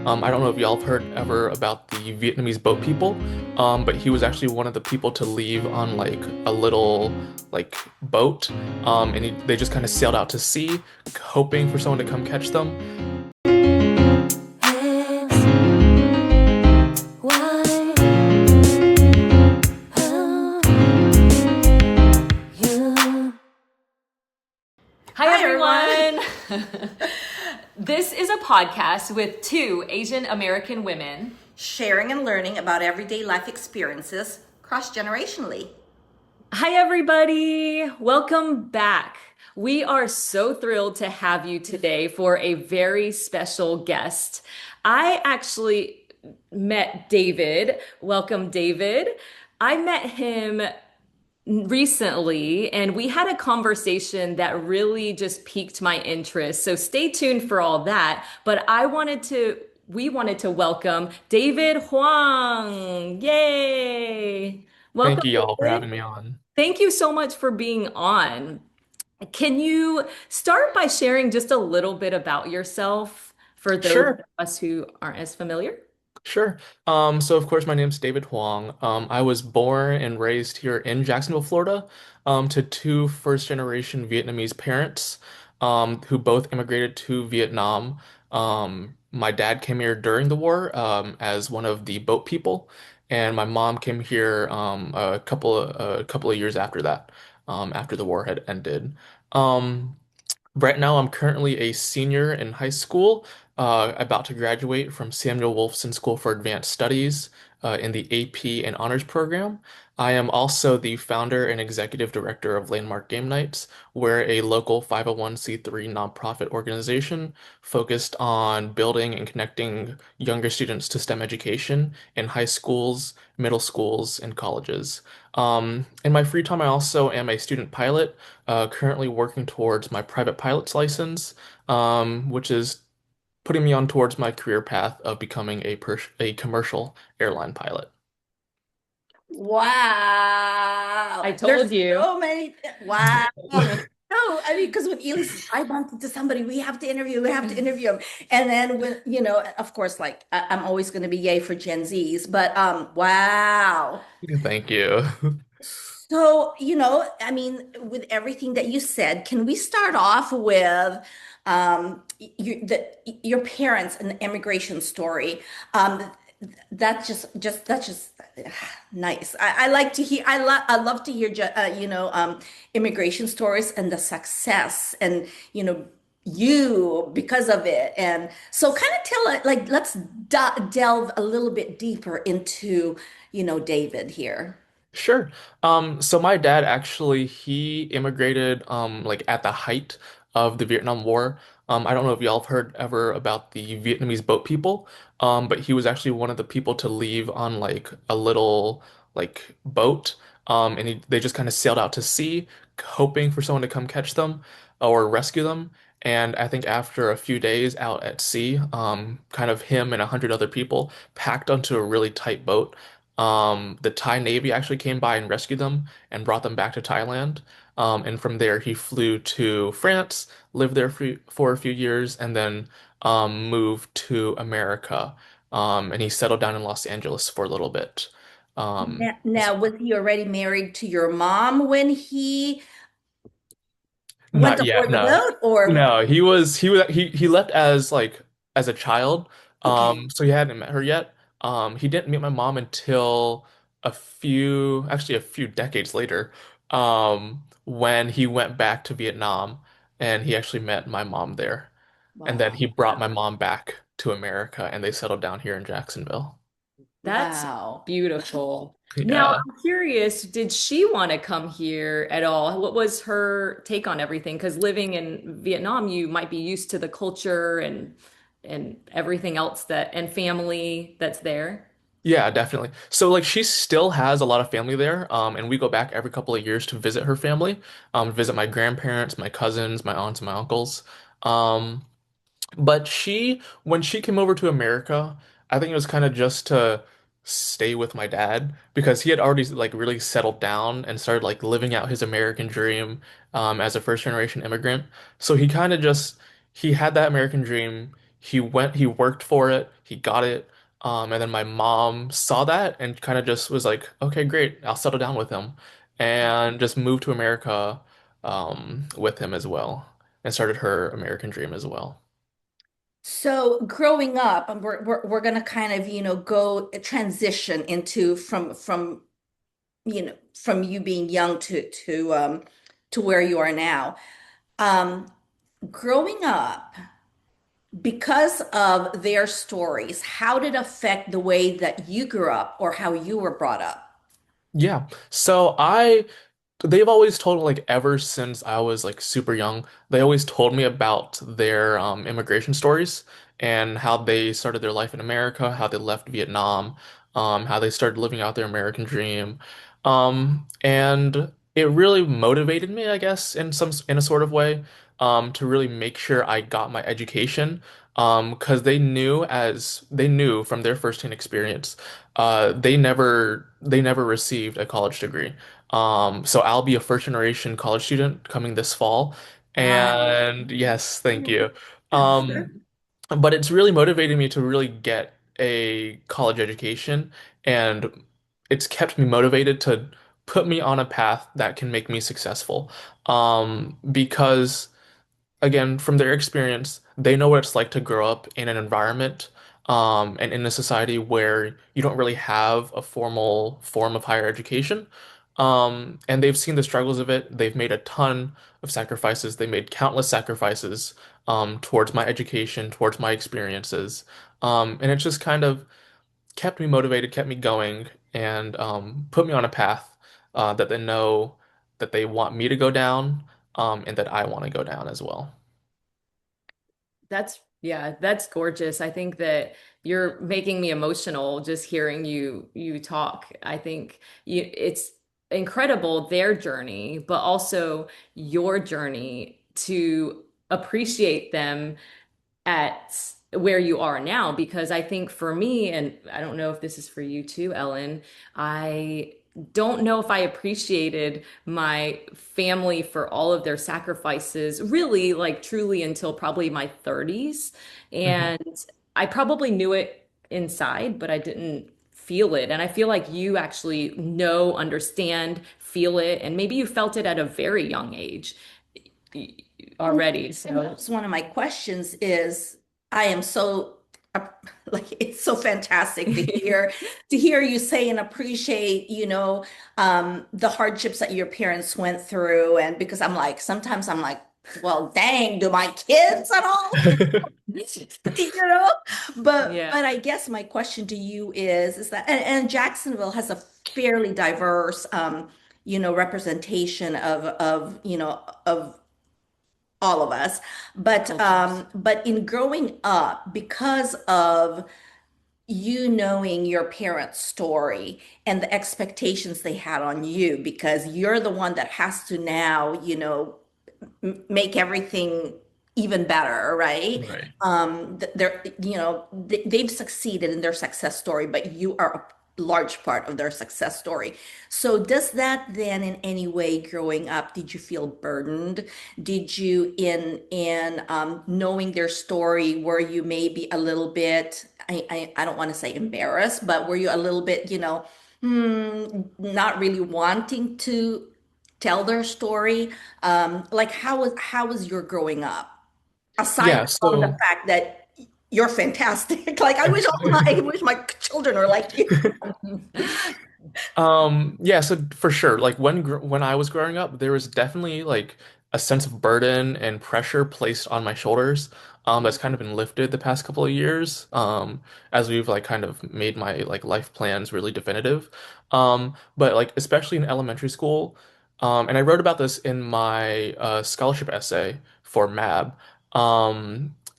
I don't know if y'all have heard ever about the Vietnamese boat people, but he was actually one of the people to leave on like a little like boat, and they just kind of sailed out to sea, hoping for someone to come catch them. Hi, everyone. This is a podcast with two Asian American women sharing and learning about everyday life experiences cross-generationally. Hi, everybody. Welcome back. We are so thrilled to have you today for a very special guest. I actually met David. Welcome, David. I met him recently and we had a conversation that really just piqued my interest. So stay tuned for all that. But we wanted to welcome David Huang. Yay! Thank Welcome, you y'all for David. having me on. Thank you so much for being on. Can you start by sharing just a little bit about yourself for those of Sure. us who aren't as familiar? Sure. So of course my name's David Huang. I was born and raised here in Jacksonville, Florida, to two first generation Vietnamese parents, who both immigrated to Vietnam. My dad came here during the war, as one of the boat people, and my mom came here, a couple of years after that, after the war had ended. Um, Right now, I'm currently a senior in high school, about to graduate from Samuel Wolfson School for Advanced Studies, in the AP and Honors Program. I am also the founder and executive director of Landmark Game Nights. We're a local 501(c)(3) nonprofit organization focused on building and connecting younger students to STEM education in high schools, middle schools, and colleges. In my free time, I also am a student pilot, currently working towards my private pilot's license, which is putting me on towards my career path of becoming a commercial airline pilot. Wow. I There's told you. so many. Wow. No, I mean, because when Eli says, I bumped into somebody, we have to interview him. And then when, of course, like I'm always going to be yay for Gen Zs, but wow. Thank you. So, I mean, with everything that you said, can we start off with your parents and the immigration story? Um, that's just nice. I like to hear. I love to hear, immigration stories and the success, and you because of it. And so, kind of tell it like let's delve a little bit deeper into David here. Sure. So my dad actually he immigrated like at the height of the Vietnam War. I don't know if y'all have heard ever about the Vietnamese boat people, but he was actually one of the people to leave on like a little like boat, and they just kind of sailed out to sea, hoping for someone to come catch them or rescue them. And I think after a few days out at sea, kind of him and 100 other people packed onto a really tight boat. The Thai Navy actually came by and rescued them and brought them back to Thailand. And from there, he flew to France, lived there for a few years, and then moved to America. And he settled down in Los Angeles for a little bit. Um, Now, was he already married to your mom when he went Not yet, aboard the no. boat, or No, he left as like as a child. okay, So he hadn't met her yet. He didn't meet my mom until a few decades later, when he went back to Vietnam and he actually met my mom there. And then wow, he brought my mom back to America and they settled down here in Jacksonville. That's wow. beautiful. Now, Yeah. I'm curious, did she want to come here at all? What was her take on everything? Because living in Vietnam, you might be used to the culture and everything else that and family that's there. Yeah, definitely. So like she still has a lot of family there, and we go back every couple of years to visit her family, visit my grandparents, my cousins, my aunts, and my uncles. Um, but when she came over to America, I think it was kind of just to stay with my dad because he had already like really settled down and started like living out his American dream, as a first generation immigrant. So he kind of just he had that American dream. he worked for it, he got it. And then my mom saw that and kind of just was like, okay, great, I'll settle down with him, and just moved to America with him as well, and started her American dream as well. So growing up, and we're gonna kind of, go transition into from from you being young to where you are now. Um, Growing up, because of their stories, how did it affect the way that you grew up or how you were brought up? Yeah. So they've always told me, like, ever since I was like super young, they always told me about their immigration stories and how they started their life in America, how they left Vietnam, how they started living out their American dream. And it really motivated me, I guess, in a sort of way, to really make sure I got my education. Because they knew from their firsthand experience, they never received a college degree. So I'll be a first generation college student coming this fall. Wow. And yes, thank you. Sure. Um, but it's really motivated me to really get a college education, and it's kept me motivated to put me on a path that can make me successful. Because again, from their experience, they know what it's like to grow up in an environment, and in a society where you don't really have a formal form of higher education. And they've seen the struggles of it. They've made a ton of sacrifices. They made countless sacrifices, towards my education, towards my experiences. And it just kind of kept me motivated, kept me going, and put me on a path that they know that they want me to go down, and that I want to go down as well. Yeah, that's gorgeous. I think that you're making me emotional just hearing you talk. I think it's incredible their journey, but also your journey to appreciate them at where you are now. Because I think for me, and I don't know if this is for you too, Ellen, I don't know if I appreciated my family for all of their sacrifices, really, like truly until probably my 30s. Mhm. And I probably knew it inside, but I didn't feel it. And I feel like you actually know, understand, feel it, and maybe you felt it at a very young age already. And So that was one of my questions is I am so uh, like it's so fantastic to hear you say and appreciate, the hardships that your parents went through. And because I'm like, sometimes I'm like, well, dang, do my kids at all? You know? yeah. But I guess my question to you is that and Jacksonville has a fairly diverse representation of all of us. Cultures. But in growing up, because of you knowing your parents' story and the expectations they had on you, because you're the one that has to now, make everything even better, right? Right. They're, they've succeeded in their success story, but you are a large part of their success story. So does that then in any way growing up, did you feel burdened? Did you in knowing their story, were you maybe a little bit, I don't want to say embarrassed, but were you a little bit, not really wanting to tell their story? Like how was your growing up? Aside Yeah, from the so fact that you're fantastic. Like I wish my children are like you. yeah, so for sure, like when I was growing up, there was definitely like a sense of burden and pressure placed on my shoulders, that's kind of been lifted the past couple of years, as we've like kind of made my like life plans really definitive. But like especially in elementary school, and I wrote about this in my scholarship essay for MAB.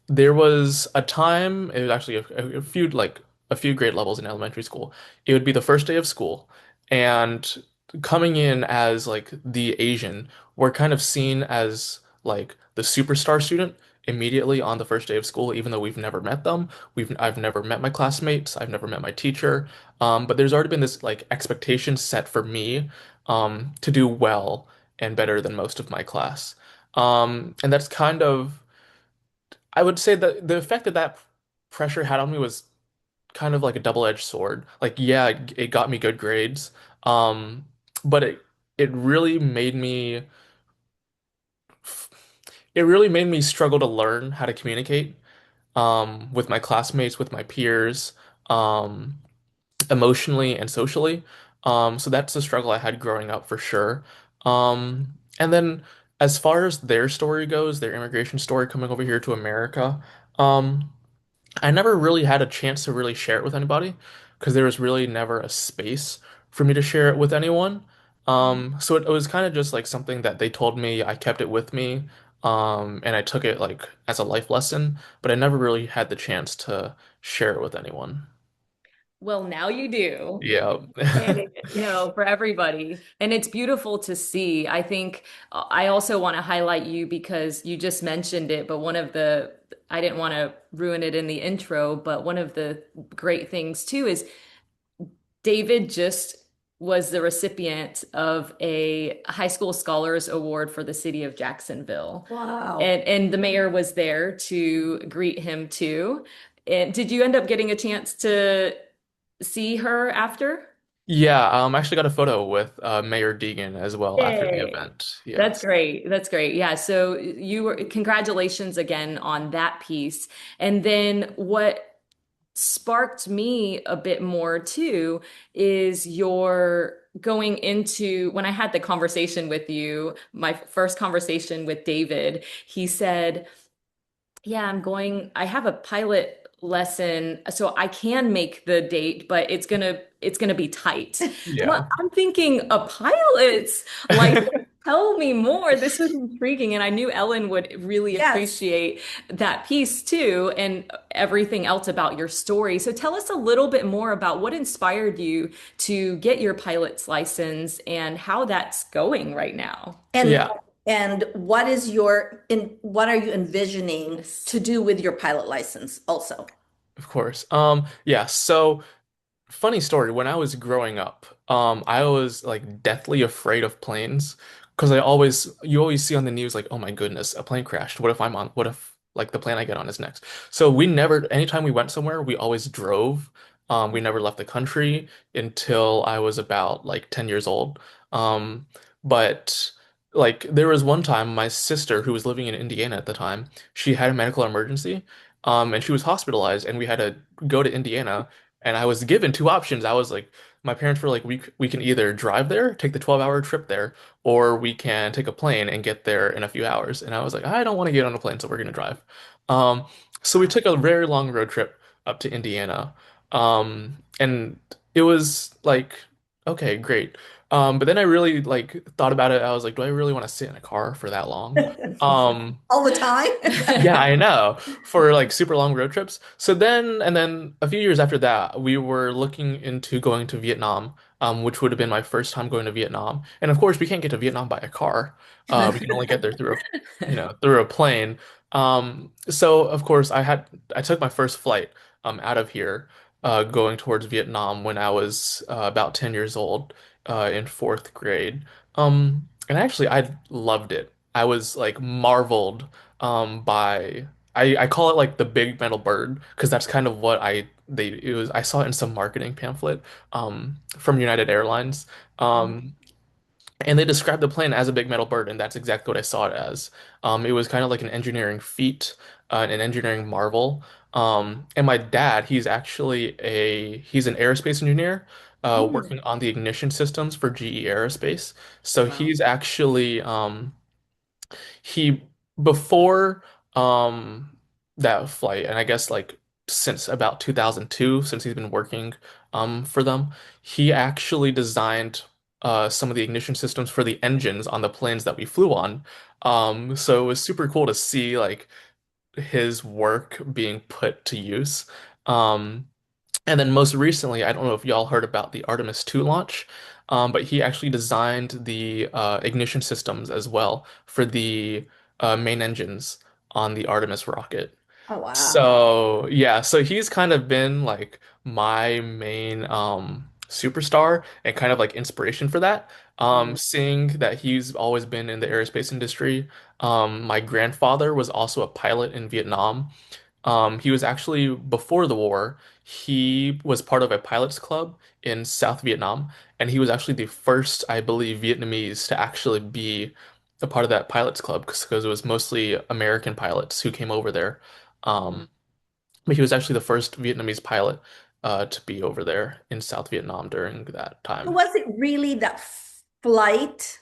There was a time, it was actually a few grade levels in elementary school. It would be the first day of school, and coming in as like the Asian, we're kind of seen as like the superstar student immediately on the first day of school, even though we've never met them. I've never met my classmates, I've never met my teacher. But there's already been this like expectation set for me, to do well and better than most of my class. And that's kind of I would say that the effect that that pressure had on me was kind of like a double-edged sword. Like, yeah, it got me good grades, um, but it really made me it really made me struggle to learn how to communicate with my classmates, with my peers, um, emotionally and socially. So that's the struggle I had growing up for sure. And then as far as their story goes, their immigration story coming over here to America, um, I never really had a chance to really share it with anybody because there was really never a space for me to share it with anyone. So it was kind of just like something that they told me, I kept it with me, and I took it like as a life lesson, but I never really had the chance to share it with anyone. Well, now you do. Yeah. And for everybody. And it's beautiful to see. I think I also want to highlight you because you just mentioned it, but I didn't want to ruin it in the intro, but one of the great things too is David just was the recipient of a high school scholars award for the city of Jacksonville. Wow. And the mayor was there to greet him too. And did you end up getting a chance to see her after? Yeah, I actually got a photo with Mayor Deegan as well after the Yay. event. That's Yes. great. That's great. Yeah. So congratulations again on that piece. And then what sparked me a bit more too is your going into when I had the conversation with you, my first conversation with David, he said, yeah, I have a pilot lesson, so I can make the date, but it's gonna be tight. And Yeah. I'm thinking a pilot's license. Tell me more. This is intriguing, and I knew Ellen would really Yes. appreciate that piece too, and everything else about your story. So tell us a little bit more about what inspired you to get your pilot's license and how that's going right now. And Yeah, and what are you envisioning Yes. to do with your pilot license also? of course. Yeah, so funny story, when I was growing up, I was like deathly afraid of planes because you always see on the news like, oh my goodness, a plane crashed. What if like the plane I get on is next? So anytime we went somewhere, we always drove. We never left the country until I was about like 10 years old. Um, but like there was one time my sister who was living in Indiana at the time, she had a medical emergency, and she was hospitalized and we had to go to Indiana and I was given two options. My parents were like, we can either drive there, take the 12-hour trip there, or we can take a plane and get there in a few hours. And I was like, I don't want to get on a plane, so we're gonna drive. Um, so we took a very long road trip up to Indiana. And it was like, okay, great. But then I really like thought about it. I was like, do I really want to sit in a car for that long? Um, All the time? yeah, I know. For like super long road trips. And then a few years after that, we were looking into going to Vietnam, which would have been my first time going to Vietnam. And of course, we can't get to Vietnam by a car. We can only get there through a plane. So of course, I took my first flight out of here, going towards Vietnam when I was about 10 years old, in fourth grade. And actually, I loved it. I was like marveled by I call it like the big metal bird because that's kind of what I saw it in some marketing pamphlet from United Airlines. Um, and they described the plane as a big metal bird, and that's exactly what I saw it as. It was kind of like an engineering feat, an engineering marvel. And my dad, he's an aerospace engineer, Mm. working on the ignition systems for GE Aerospace. So Wow. he's actually he before that flight, and I guess like since about 2002, since he's been working for them, he actually designed some of the ignition systems for the engines on the planes that we flew on. So it was super cool to see like his work being put to use. Um, and then most recently, I don't know if y'all heard about the Artemis 2 launch, but he actually designed the ignition systems as well for the main engines on the Artemis rocket. Oh, wow. So yeah, so he's kind of been like my main superstar and kind of like inspiration for that. Seeing that he's always been in the aerospace industry. My grandfather was also a pilot in Vietnam. He was actually, before the war, he was part of a pilots club in South Vietnam, and he was actually the first, I believe, Vietnamese to actually be a part of that pilots club because it was mostly American pilots who came over there. Um, but he was actually the first Vietnamese pilot to be over there in South Vietnam during that So time. was it really that flight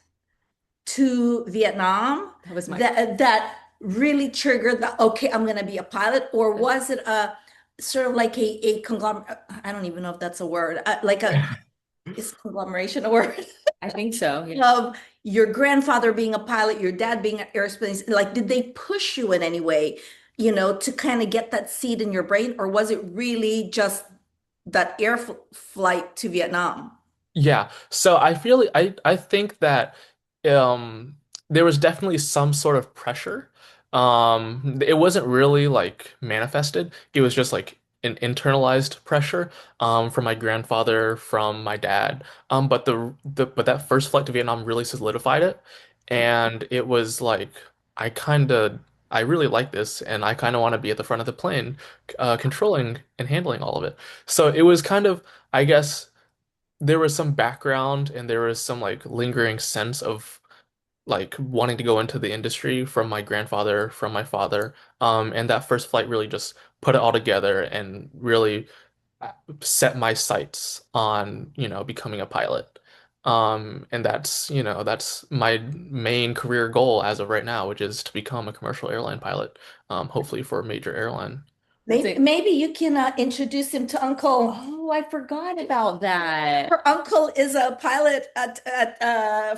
to Vietnam That was my question. that really triggered the okay, I'm going to be a pilot, or was it a sort of like a conglomerate? I don't even know if that's a word. Like a is conglomeration a word I think so. Yeah. of your grandfather being a pilot, your dad being an aerospace. Like, did they push you in any way, to kind of get that seed in your brain, or was it really just that flight to Vietnam? Yeah, so I think that um there was definitely some sort of pressure. It wasn't really like manifested. It was just like an internalized pressure from my grandfather, from my dad. But that first flight to Vietnam really solidified it. And it was like I really like this and I kind of want to be at the front of the plane controlling and handling all of it. So it was kind of, I guess, there was some background and there was some like lingering sense of like wanting to go into the industry from my grandfather, from my father. And that first flight really just put it all together and really set my sights on, becoming a pilot. And that's my main career goal as of right now, which is to become a commercial airline pilot, hopefully for a major airline. That's Maybe, it. maybe you can introduce him to Uncle. Oh, I forgot about that. Her uncle is a pilot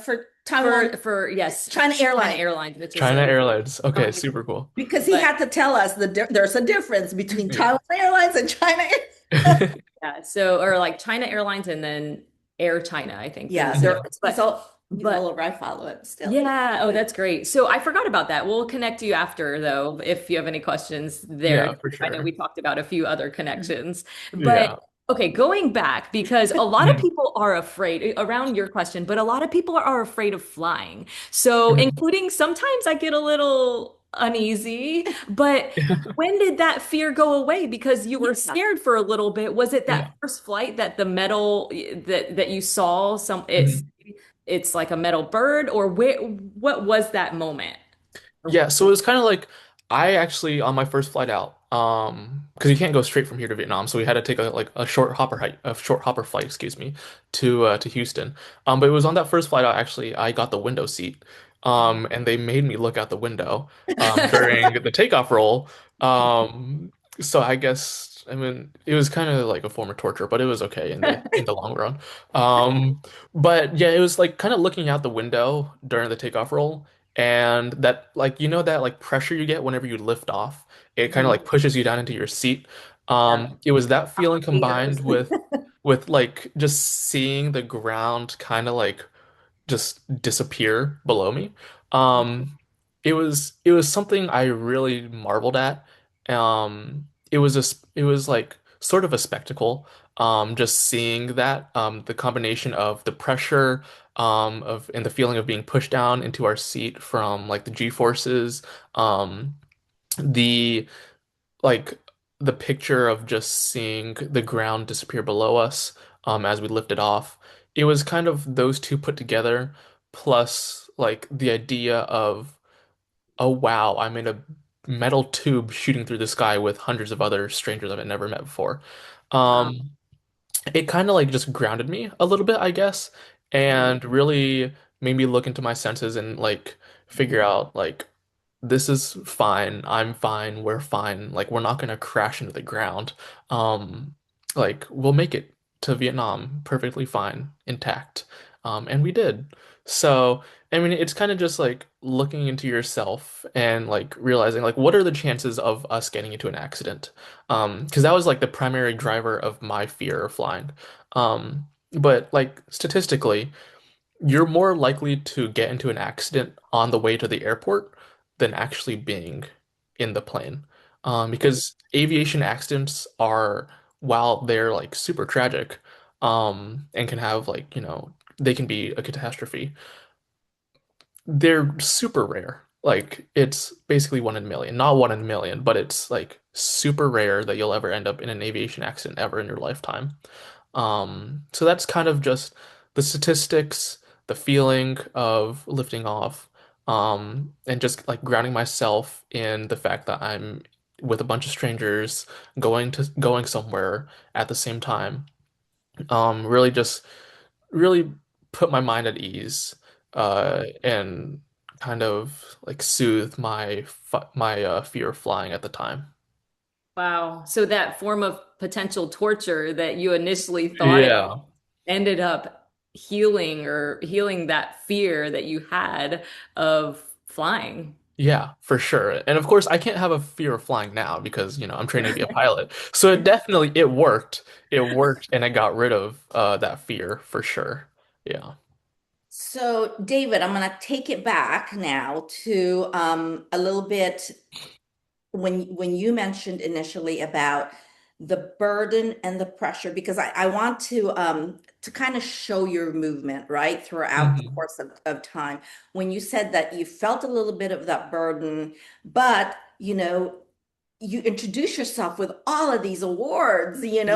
for Taiwan, For yes, China China Airlines, Airlines, which is China a Airlines. Okay, company. super cool. because he But had to tell us there's a difference between Yeah. Taiwan Airlines and China Airlines. yeah, so or like China Airlines and then Air China, I think Yeah, is there. Mhm. He's all but over. I follow it still. yeah, oh, that's great. So I forgot about that. We'll connect you after though, if you have any questions there. Yeah, for I know we sure. talked about a few other connections, but Yeah. okay, going back because a lot of Mhm. people are afraid around your question, but a lot of people are afraid of flying. So Mhm. including sometimes I get a little uneasy, but when did that fear go away? Because you were scared for a little bit. Was it that Yeah. first flight that the metal that you saw Mhm. it's like a metal bird or what was that moment? Yeah, so it was kind of like I actually on my first flight out, because you can't go straight from here to Vietnam, so we had to take a short hopper flight, excuse me, to Houston. But it was on that first flight out actually I got the window seat, and they made me look out the window, during the takeoff roll. Um, so I guess I mean it was kind of like a form of torture, but it was okay in the long run. Um, but yeah, it was like kind of looking out the window during the takeoff roll. And that like that like pressure you get whenever you lift off, it kind of Mhm. like pushes you down into your seat. Yeah, It was that feeling haters. combined with like just seeing the ground kind of like just disappear below me. It was something I really marveled at. It was like sort of a spectacle. Just seeing that the combination of the pressure of and the feeling of being pushed down into our seat from like the G-forces, the like the picture of just seeing the ground disappear below us as we lifted off. It was kind of those two put together, plus like the idea of, oh wow, I'm in a metal tube shooting through the sky with hundreds of other strangers I've never met before. Wow. Um, it kind of like just grounded me a little bit, I guess, and really made me look into my senses and like figure out like this is fine. I'm fine. We're fine. Like we're not gonna crash into the ground. Um, like we'll make it to Vietnam perfectly fine, intact. And we did. So, I mean, it's kind of just like looking into yourself and like realizing like what are the chances of us getting into an accident? Because that was like the primary driver of my fear of flying. But like statistically, you're more likely to get into an accident on the way to the airport than actually being in the plane. Because aviation accidents are, while they're like super tragic, and can have like, they can be a catastrophe. They're super rare. Like it's basically 1 in a million. Not 1 in a million, but it's like super rare that you'll ever end up in an aviation accident ever in your lifetime. So that's kind of just the statistics, the feeling of lifting off, and just like grounding myself in the fact that I'm with a bunch of strangers going somewhere at the same time. Really just really put my mind at ease, and kind of like soothe my fear of flying at the time. Wow. So that form of potential torture that you initially thought it Yeah. ended up healing that fear that you had of flying. Yeah, for sure. And of course, I can't have a fear of flying now because, I'm training to be a pilot. So it worked. It worked and I got rid of that fear for sure. Yeah. So, David, I'm going to take it back now to a little bit when you mentioned initially about the burden and the pressure, because I want to kind of show your movement, right, throughout the Hmm. course of time. When you said that you felt a little bit of that burden, but you introduce yourself with all of these awards, and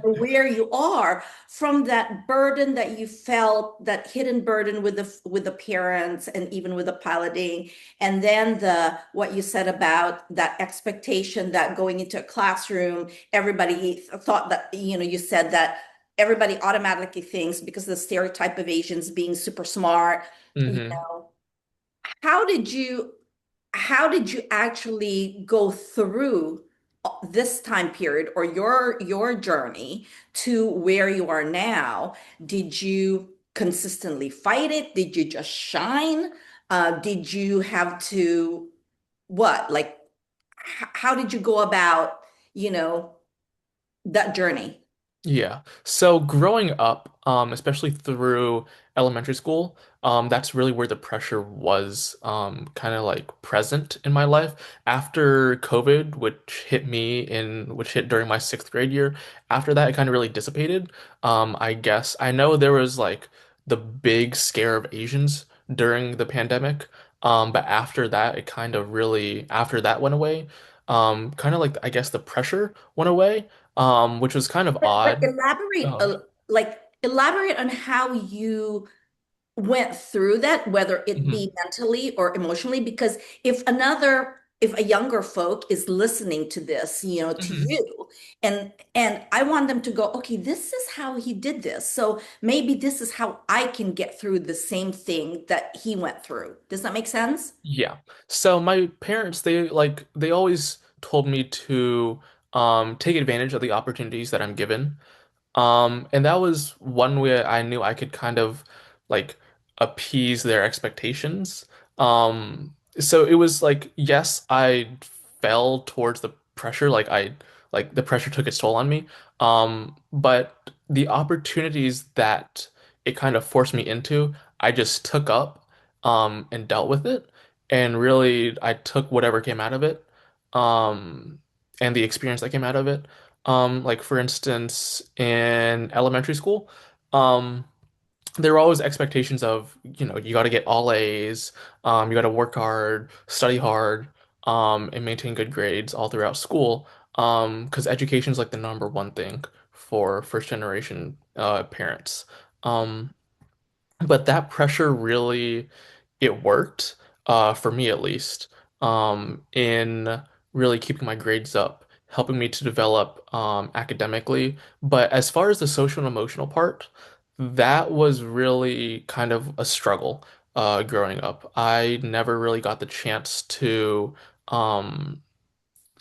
where you are from that burden that you felt, that hidden burden with the parents and even with the piloting, and then the what you said about that expectation that going into a classroom, everybody thought that, you said that everybody automatically thinks because of the stereotype of Asians being super smart, you Hmm. know, how did you how did you actually go through this time period or your journey to where you are now? Did you consistently fight it? Did you just shine? Did you have to what? Like, how did you go about, you know, that journey? Yeah. So growing up, especially through elementary school, that's really where the pressure was kind of like present in my life. After COVID, which hit during my sixth grade year, after that it kind of really dissipated. I guess I know there was like the big scare of Asians during the pandemic. But after that, after that went away, kind of like I guess the pressure went away, which was kind of But odd. Oh. elaborate on how you went through that, whether it Mhm. be mentally or emotionally, because if a younger folk is listening to this, to Mhm. you, and I want them to go, okay, this is how he did this. So maybe this is how I can get through the same thing that he went through. Does that make sense? Yeah. So my parents, they always told me to take advantage of the opportunities that I'm given. And that was one way I knew I could kind of like appease their expectations. So it was like, yes, I fell towards the pressure, like the pressure took its toll on me. But the opportunities that it kind of forced me into, I just took up, and dealt with it. And really, I took whatever came out of it, um, and the experience that came out of it. Like for instance, in elementary school, um, there were always expectations of, you got to get all A's, you got to work hard, study hard, and maintain good grades all throughout school, because education is like the number one thing for first generation parents. Um, but that pressure really, it worked, for me at least, in really keeping my grades up, helping me to develop academically. But as far as the social and emotional part, that was really kind of a struggle growing up. I never really got the chance to um,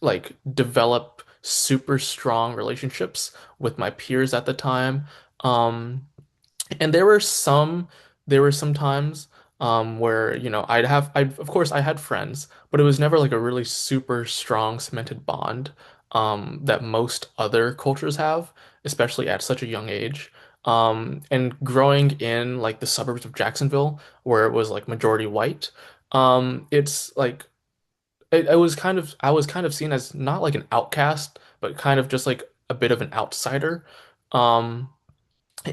like develop super strong relationships with my peers at the time. Um, and there were some times where, of course I had friends, but it was never like a really super strong cemented bond that most other cultures have, especially at such a young age. And growing in like the suburbs of Jacksonville, where it was like majority white, it's like I was kind of seen as not like an outcast, but kind of just like a bit of an outsider. Um,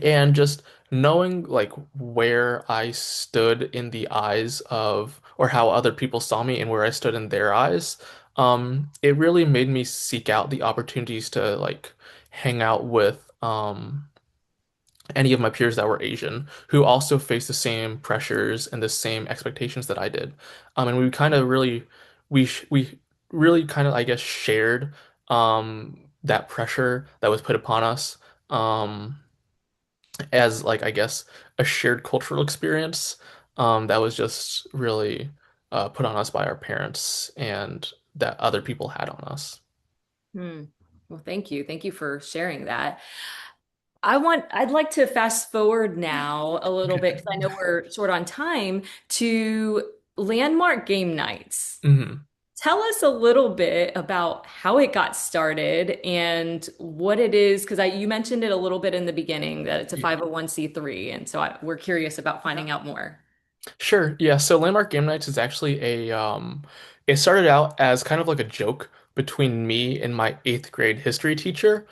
And just knowing like where I stood in the eyes of, or how other people saw me and where I stood in their eyes, it really made me seek out the opportunities to like hang out with any of my peers that were Asian who also faced the same pressures and the same expectations that I did. And we really kind of, I guess, shared that pressure that was put upon us. As like I guess a shared cultural experience that was just really put on us by our parents and that other people had on us. Hmm. Well, thank you. Thank you for sharing that. I'd like to fast forward now a little bit because I know we're short on time to landmark game nights. Hmm. Tell us a little bit about how it got started and what it is, because you mentioned it a little bit in the beginning that it's a 501(c)(3, and so we're curious about finding out more. Sure. Yeah. So Landmark Game Nights is actually it started out as kind of like a joke between me and my eighth grade history teacher,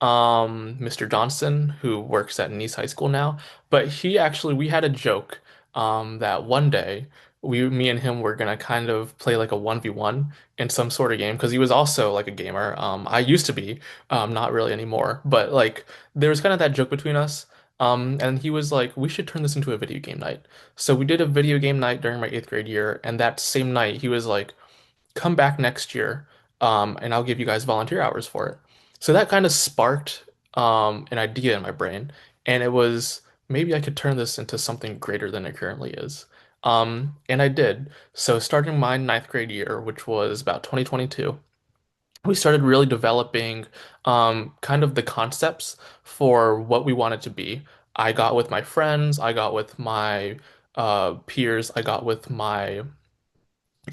Mr. Johnson, who works at Nice High School now. But we had a joke, that one day me and him were gonna kind of play like a 1v1 in some sort of game because he was also like a gamer. I used to be, not really anymore, but like there was kind of that joke between us. And he was like, we should turn this into a video game night. So we did a video game night during my eighth grade year, and that same night he was like, "Come back next year, and I'll give you guys volunteer hours for it." So that kind of sparked an idea in my brain, and it was maybe I could turn this into something greater than it currently is. And I did. So starting my ninth grade year, which was about 2022, we started really developing kind of the concepts for what we wanted to be. I got with my friends, I got with my peers, I got with my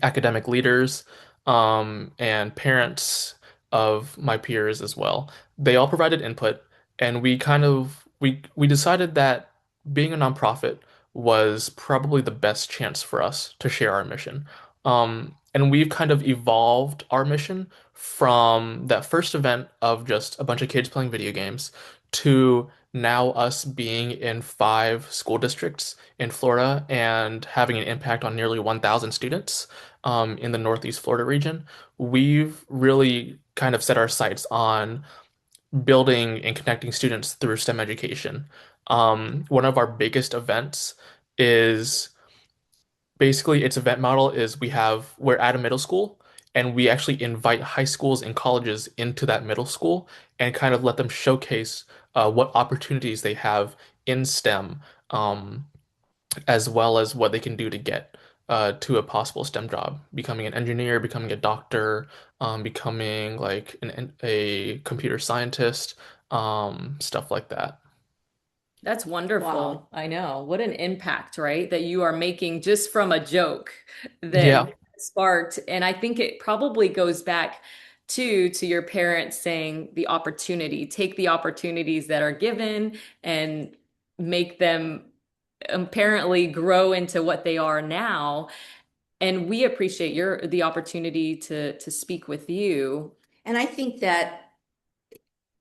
academic leaders, and parents of my peers as well. They all provided input, and we decided that being a nonprofit was probably the best chance for us to share our mission. And we've kind of evolved our mission from that first event of just a bunch of kids playing video games to now us being in 5 school districts in Florida and having an impact on nearly 1,000 students in the Northeast Florida region. We've really kind of set our sights on building and connecting students through STEM education. One of our biggest events is basically its event model is we're at a middle school and we actually invite high schools and colleges into that middle school and kind of let them showcase what opportunities they have in STEM. As well as what they can do to get to a possible STEM job, becoming an engineer, becoming a doctor, becoming like a computer scientist, stuff like that. That's Wow. wonderful. I know. What an impact, right? That you are making just from a joke that Yeah. sparked. And I think it probably goes back to your parents saying the opportunity, take the opportunities that are given and make them apparently grow into what they are now. And we appreciate the opportunity to speak with you. And I think that,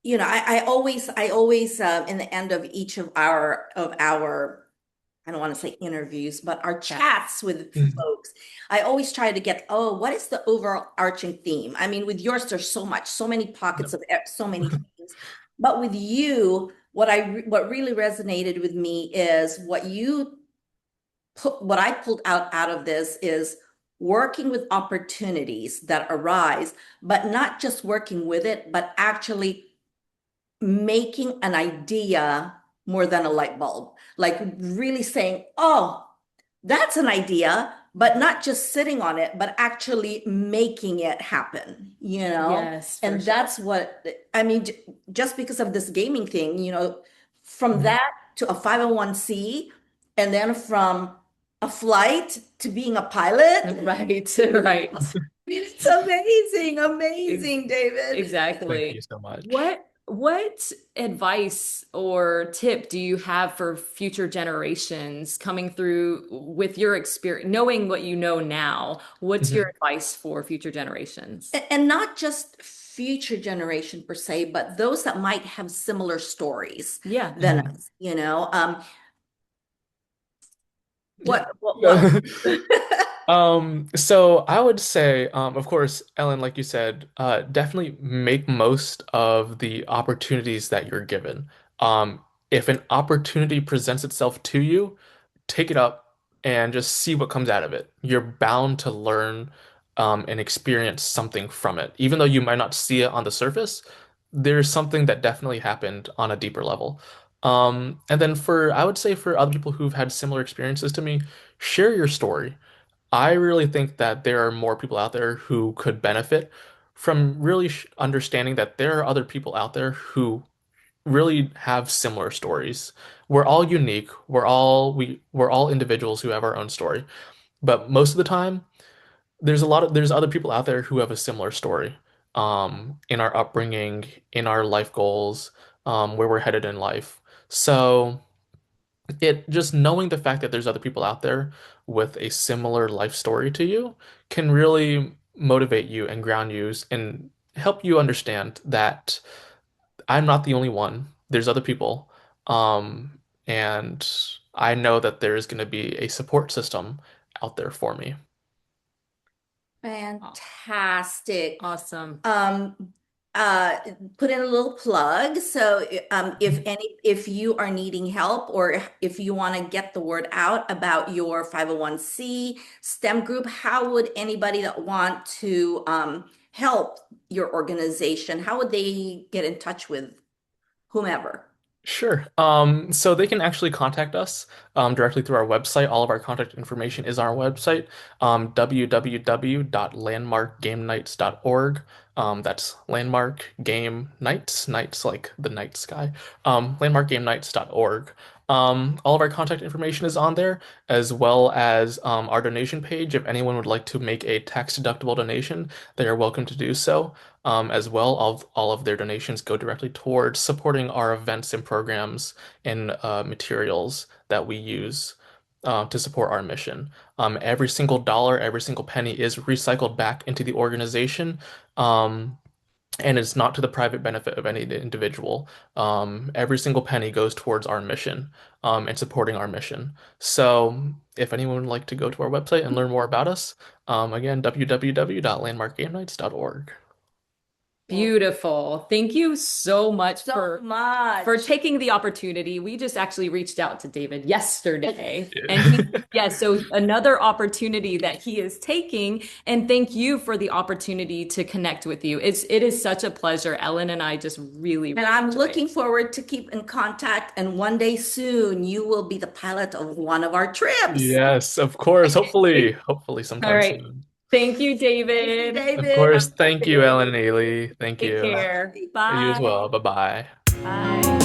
I always, in the end of each of our, I don't want to say interviews, but our Yeah. chats with Mhm. folks, I always try to get, oh, what is the overarching theme? I mean, with yours, there's so much, so many pockets Yep. of so many things. But with you, what really resonated with me is what I pulled out of this is working with opportunities that arise, but not just working with it, but actually making an idea more than a light bulb. Like really saying, oh, that's an idea, but not just sitting on it, but actually making it happen, you know? Yes, for And sure. that's what I mean, just because of this gaming thing, from Mhm. that to a 501(c), and then from a flight to being a pilot. Right, right. It's amazing, Ex- amazing, David. Thank Exactly. you so much. What What advice or tip do you have for future generations coming through with your experience, knowing what you know now? What's your Mhm. advice for future generations? And not just future generation per se, but those that might have similar stories Yeah. than Mhm. us, you know. Yeah. What? So I would say, of course, Ellen, like you said, definitely make most of the opportunities that you're given. If an opportunity presents itself to you, take it up and just see what comes out of it. You're bound to learn, and experience something from it. Even though you might not see it on the surface, there's something that definitely happened on a deeper level. And then I would say for other people who've had similar experiences to me, share your story. I really think that there are more people out there who could benefit from really understanding that there are other people out there who really have similar stories. We're all unique. We're all individuals who have our own story. But most of the time, there's other people out there who have a similar story. In our upbringing, in our life goals, where we're headed in life. So it just knowing the fact that there's other people out there with a similar life story to you can really motivate you and ground you and help you understand that I'm not the only one. There's other people. And I know that there is going to be a support system out there for me. Aw- Fantastic. Awesome. Um, uh, Put in a little plug. So, if you are needing help or if you want to get the word out about your 501c STEM group, how would anybody that want to help your organization, how would they get in touch with whomever? Sure. So they can actually contact us directly through our website. All of our contact information is on our website, www.landmarkgamenights.org. That's Landmark Game Nights, nights like the night sky. Landmarkgamenights.org. All of our contact information is on there, as well as our donation page. If anyone would like to make a tax-deductible donation, they are welcome to do so. As well, all of their donations go directly towards supporting our events and programs and materials that we use to support our mission. Every single dollar, every single penny is recycled back into the organization, um, and it's not to the private benefit of any individual. Every single penny goes towards our mission, and supporting our mission. So, if anyone would like to go to our website and learn more about us, again, www.landmarkgamenights.org. Well, Beautiful. Thank you so much so for much. taking the opportunity. We just actually reached out to David yesterday, and he, yeah, so another opportunity that he is taking, and thank you for the opportunity to connect with you. It is such a pleasure. Ellen and I just really, And really I'm enjoy it. looking forward to keep in contact. And one day soon, you will be the pilot of one of our trips. Yes, of course. Hopefully All sometime right. soon. Thank you, Thank you, David. Of David. course. Thank you, Ellen and Ailey. Thank Take you. care. Bye. You as Bye. well. Bye bye. Bye.